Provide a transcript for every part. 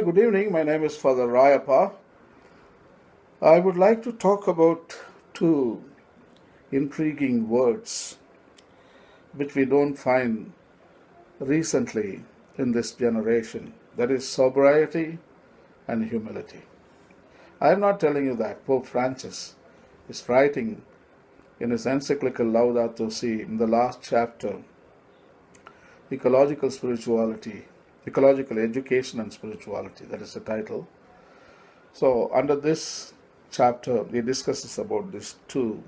good evening. My name is Father Rayappa. I would like to talk about two intriguing words which we don't find recently in this generation. That is sobriety and humility. I am not telling you that. Pope Francis is writing in his encyclical Laudato Si in the last chapter, Ecological Education and Spirituality. That is the title. So under this chapter, he discusses about these two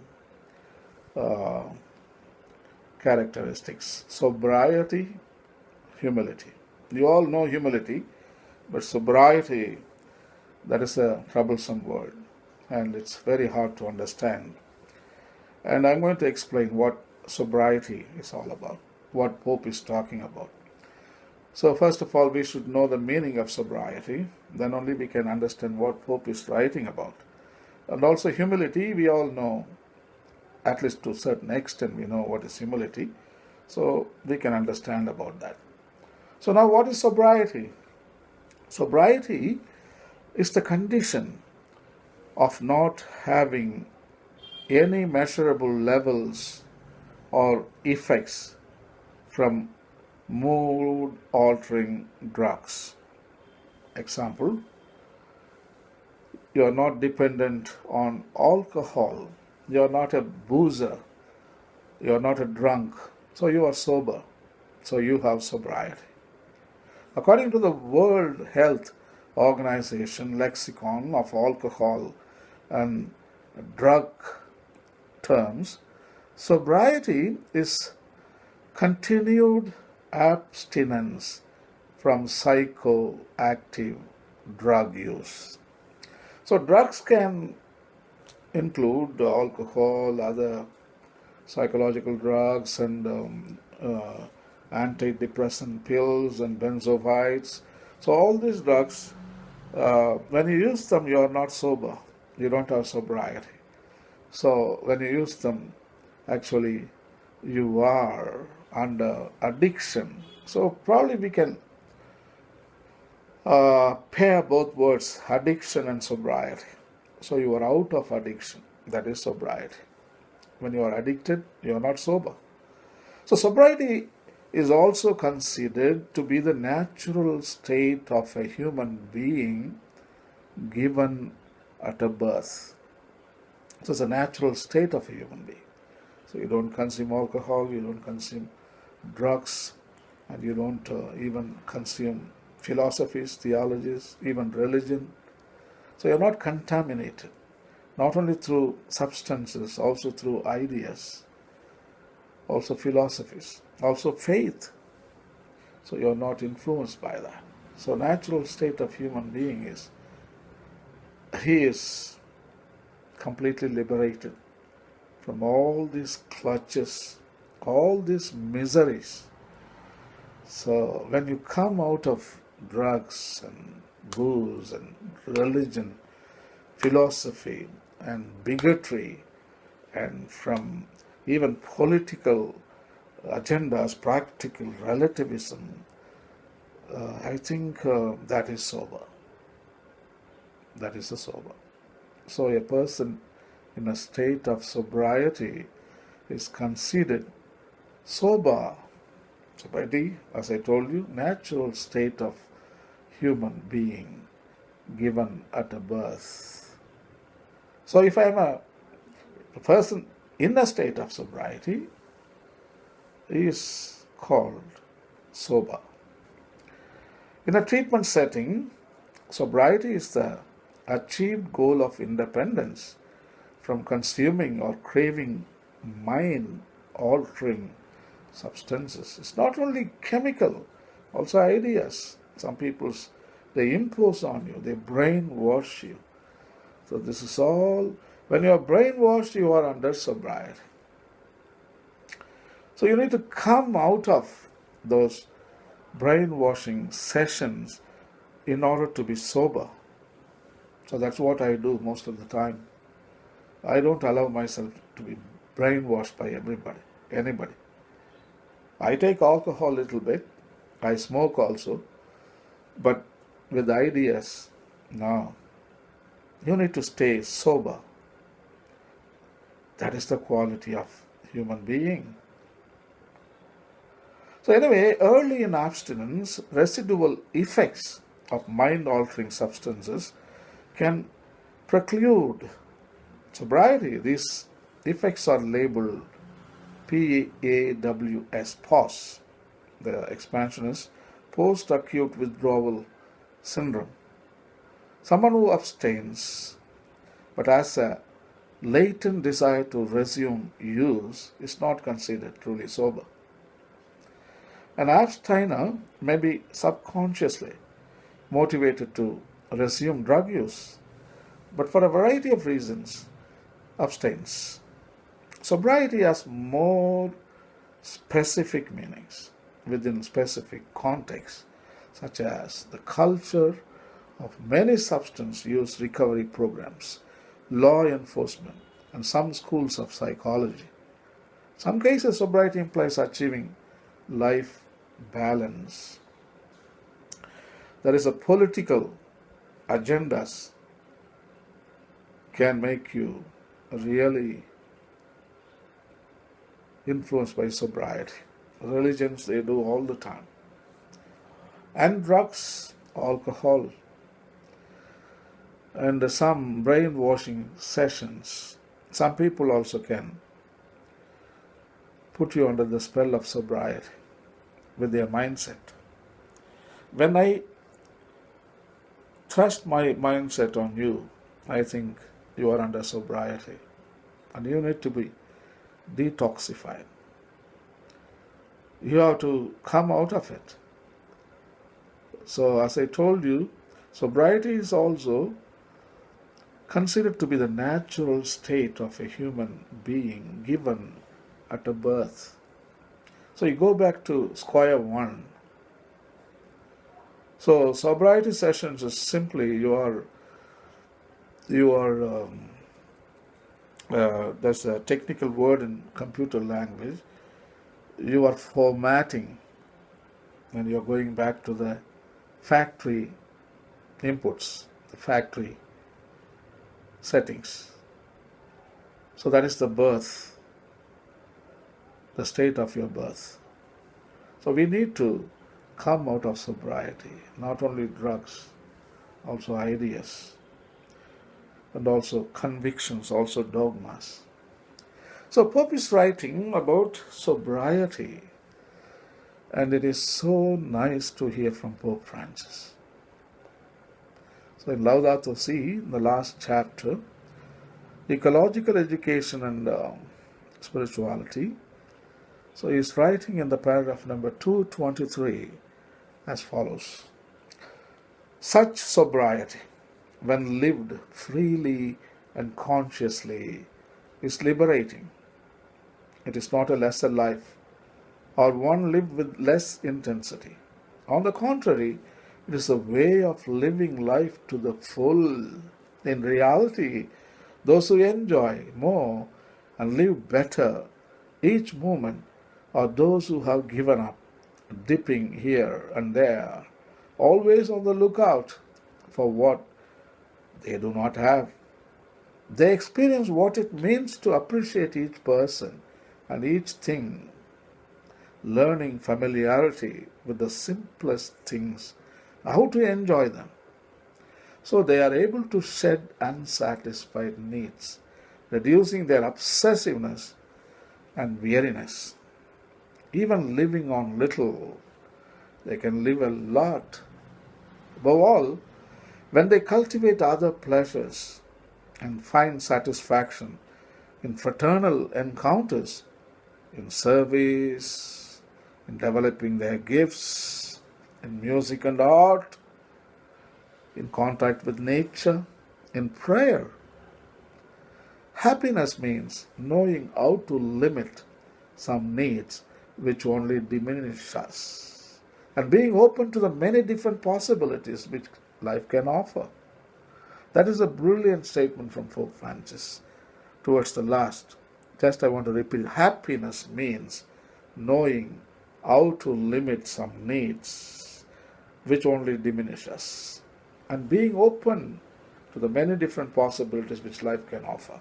characteristics: sobriety, humility. You all know humility, but sobriety, that is a troublesome word, and it's very hard to understand. And I'm going to explain what sobriety is all about, what Pope is talking about. So first of all, we should know the meaning of sobriety. Then only we can understand what Pope is writing about. And also humility, we all know, at least to a certain extent, we know what is humility. So we can understand about that. So now what is sobriety? Sobriety is the condition of not having any measurable levels or effects from mood-altering drugs. Example, you are not dependent on alcohol, you are not a boozer, you are not a drunk, so you are sober, so you have sobriety. According to the World Health Organization lexicon of alcohol and drug terms, sobriety is continued abstinence from psychoactive drug use. So drugs can include alcohol, other psychological drugs, and antidepressant pills and benzoids. So all these drugs, when you use them, you are not sober. You don't have sobriety. So when you use them, actually you are under addiction. So probably we can pair both words, addiction and sobriety. So you are out of addiction. That is sobriety. When you are addicted, you are not sober. So sobriety is also considered to be the natural state of a human being given at a birth. So it's a natural state of a human being. So you don't consume alcohol, you don't consume drugs, and you don't even consume philosophies, theologies, even religion. So you're not contaminated, not only through substances, also through ideas, also philosophies, also faith. So you're not influenced by that. So natural state of human being is, he is completely liberated from all these clutches, all these miseries. So when you come out of drugs and booze and religion, philosophy and bigotry, and from even political agendas, practical relativism, I think that is sober. That is a sober. So a person in a state of sobriety is considered sober. Sobriety, as I told you, natural state of human being given at a birth. So if I am a person in a state of sobriety, he is called sober. In a treatment setting, sobriety is the achieved goal of independence from consuming or craving mind-altering substances. It's not only chemical, also ideas. Some people, they impose on you, they brainwash you. So this is all, when you are brainwashed, you are under sobriety. So you need to come out of those brainwashing sessions in order to be sober. So that's what I do most of the time. I don't allow myself to be brainwashed by anybody. I take alcohol a little bit, I smoke also, but with ideas. No. You need to stay sober. That is the quality of human being. So anyway, early in abstinence, residual effects of mind-altering substances can preclude sobriety. These effects are labeled PAWS, POS. The expansion is post-acute withdrawal syndrome. Someone who abstains but has a latent desire to resume use is not considered truly sober. An abstainer may be subconsciously motivated to resume drug use, but for a variety of reasons abstains. Sobriety has more specific meanings within specific contexts, such as the culture of many substance use recovery programs, law enforcement, and some schools of psychology. In some cases, sobriety implies achieving life balance. There is a political agendas can make you really influenced by sobriety. Religions, they do all the time. And drugs, alcohol, and some brainwashing sessions. Some people also can put you under the spell of sobriety with their mindset. When I trust my mindset on you, I think you are under sobriety and you need to be detoxified. You have to come out of it. So, as I told you, sobriety is also considered to be the natural state of a human being given at a birth. So, you go back to square one. So, sobriety sessions is simply there's a technical word in computer language. You are formatting and you're going back to the factory inputs, the factory settings. So that is the birth, the state of your birth. So we need to come out of sobriety, not only drugs, also ideas, and also convictions, also dogmas. So Pope is writing about sobriety, and it is so nice to hear from Pope Francis. So in Laudato Si, in the last chapter, ecological education and spirituality, so he is writing in the paragraph number 223 as follows. Such sobriety, when lived freely and consciously, is liberating. It is not a lesser life or one lived with less intensity. On the contrary, it is a way of living life to the full. In reality, those who enjoy more and live better each moment are those who have given up, dipping here and there, always on the lookout for what they do not have. They experience what it means to appreciate each person and each thing, learning familiarity with the simplest things, how to enjoy them. So they are able to shed unsatisfied needs, reducing their obsessiveness and weariness. Even living on little, they can live a lot. Above all, when they cultivate other pleasures and find satisfaction in fraternal encounters, in service, in developing their gifts, in music and art, in contact with nature, in prayer. Happiness means knowing how to limit some needs which only diminish us, and being open to the many different possibilities which life can offer. That is a brilliant statement from Pope Francis towards the last. Just I want to repeat, happiness means knowing how to limit some needs which only diminish us, and being open to the many different possibilities which life can offer.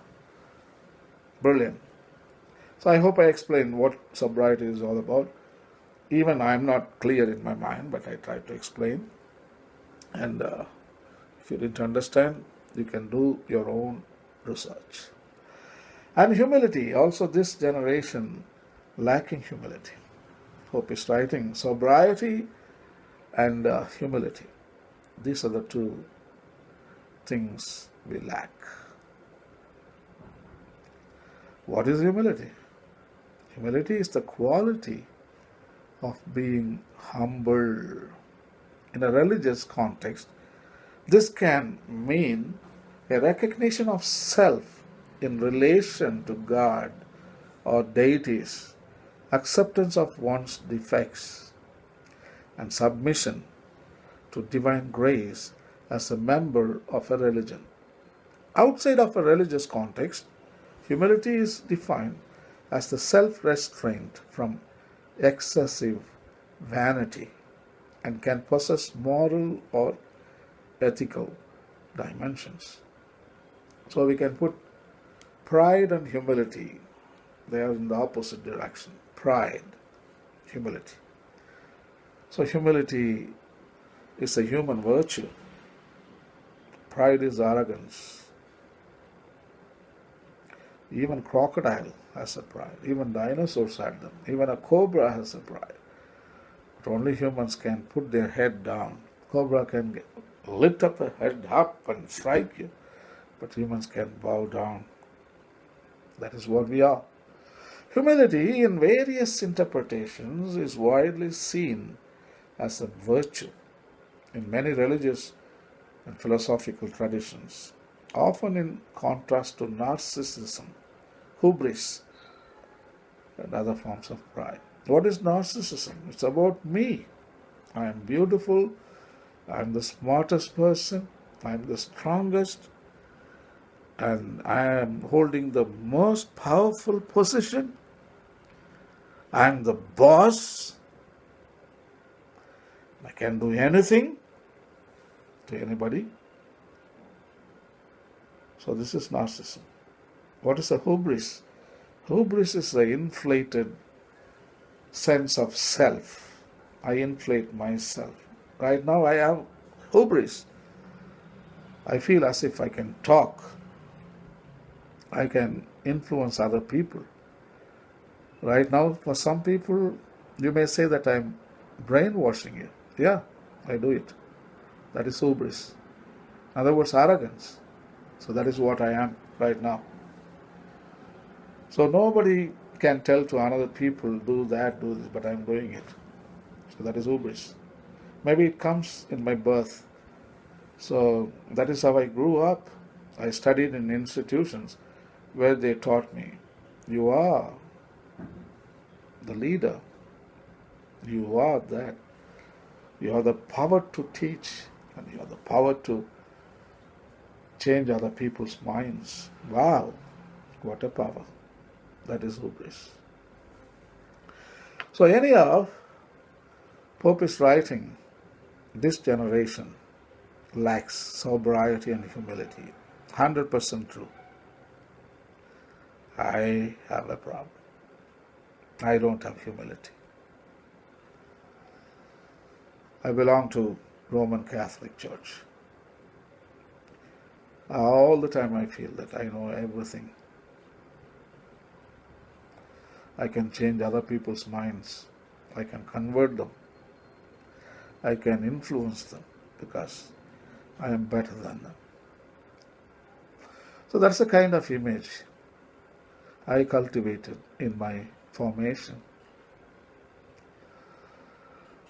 Brilliant. So I hope I explained what sobriety is all about. Even I'm not clear in my mind, but I tried to explain. And if you didn't understand, you can do your own research. And humility, also this generation lacking humility. Pope is writing sobriety and humility. These are the two things we lack. What is humility? Humility is the quality of being humble. In a religious context, this can mean a recognition of self in relation to God or deities, acceptance of one's defects, and submission to divine grace as a member of a religion. Outside of a religious context, humility is defined as the self-restraint from excessive vanity and can possess moral or ethical dimensions. So we can put pride and humility, they are in the opposite direction. Pride, humility. So humility is a human virtue. Pride is arrogance. Even crocodile has a pride. Even dinosaurs had them. Even a cobra has a pride. But only humans can put their head down. Cobra can lift up the head up and strike you. But humans can bow down. That is what we are. Humility, in various interpretations, is widely seen as a virtue in many religious and philosophical traditions, often in contrast to narcissism, hubris, and other forms of pride. What is narcissism? It's about me. I am beautiful, I am the smartest person, I am the strongest, and I am holding the most powerful position. I am the boss. I can do anything to anybody. So this is narcissism. What is a hubris? Hubris is the inflated sense of self. I inflate myself. Right now I have hubris. I feel as if I can talk. I can influence other people. Right now, for some people, you may say that I'm brainwashing you. Yeah, I do it. That is hubris. In other words, arrogance. So that is what I am right now. So nobody can tell to another people, do that, do this, but I'm doing it. So that is hubris. Maybe it comes in my birth. So that is how I grew up. I studied in institutions where they taught me, you are the leader. You are that. You have the power to teach, and you have the power to change other people's minds. Wow, what a power. That is hubris. So anyhow, Pope is writing, this generation lacks sobriety and humility. 100% true. I have a problem. I don't have humility. I belong to Roman Catholic Church. All the time I feel that I know everything. I can change other people's minds. I can convert them. I can influence them because I am better than them. So that's the kind of image I cultivated in my formation.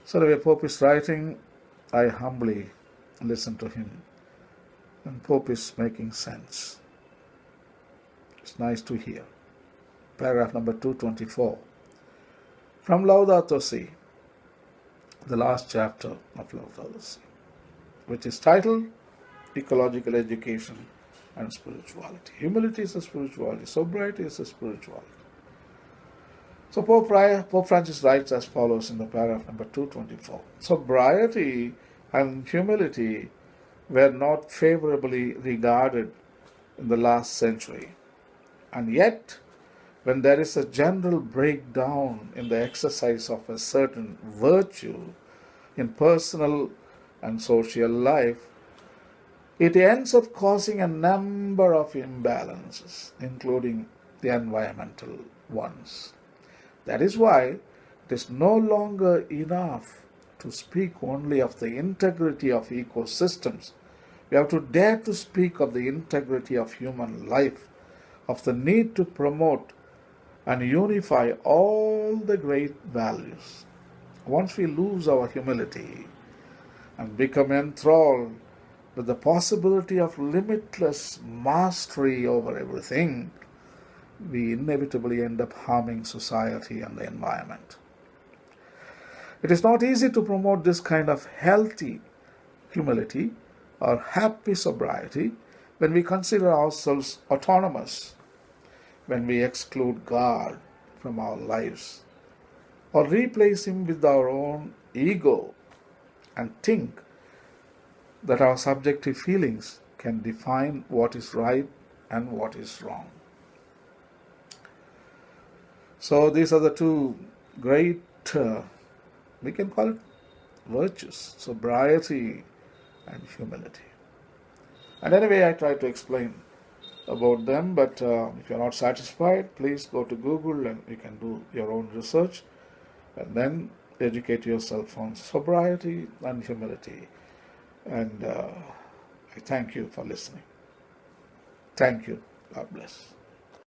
So the way Pope is writing, I humbly listen to him. And Pope is making sense. It's nice to hear. Paragraph number 224. From Laudato Si, the last chapter of Laudato Si, which is titled Ecological Education and Spirituality. Humility is a spirituality. Sobriety is a spirituality. So Pope Francis writes as follows in the paragraph number 224. Sobriety and humility were not favorably regarded in the last century. And yet, when there is a general breakdown in the exercise of a certain virtue in personal and social life, it ends up causing a number of imbalances, including the environmental ones. That is why it is no longer enough to speak only of the integrity of ecosystems. We have to dare to speak of the integrity of human life, of the need to promote and unify all the great values. Once we lose our humility and become enthralled with the possibility of limitless mastery over everything, we inevitably end up harming society and the environment. It is not easy to promote this kind of healthy humility or happy sobriety when we consider ourselves autonomous, when we exclude God from our lives or replace Him with our own ego and think that our subjective feelings can define what is right and what is wrong. So these are the two great, we can call it virtues, sobriety and humility. And anyway, I try to explain about them, but if you're not satisfied, please go to Google and you can do your own research and then educate yourself on sobriety and humility. And I thank you for listening. Thank you. God bless.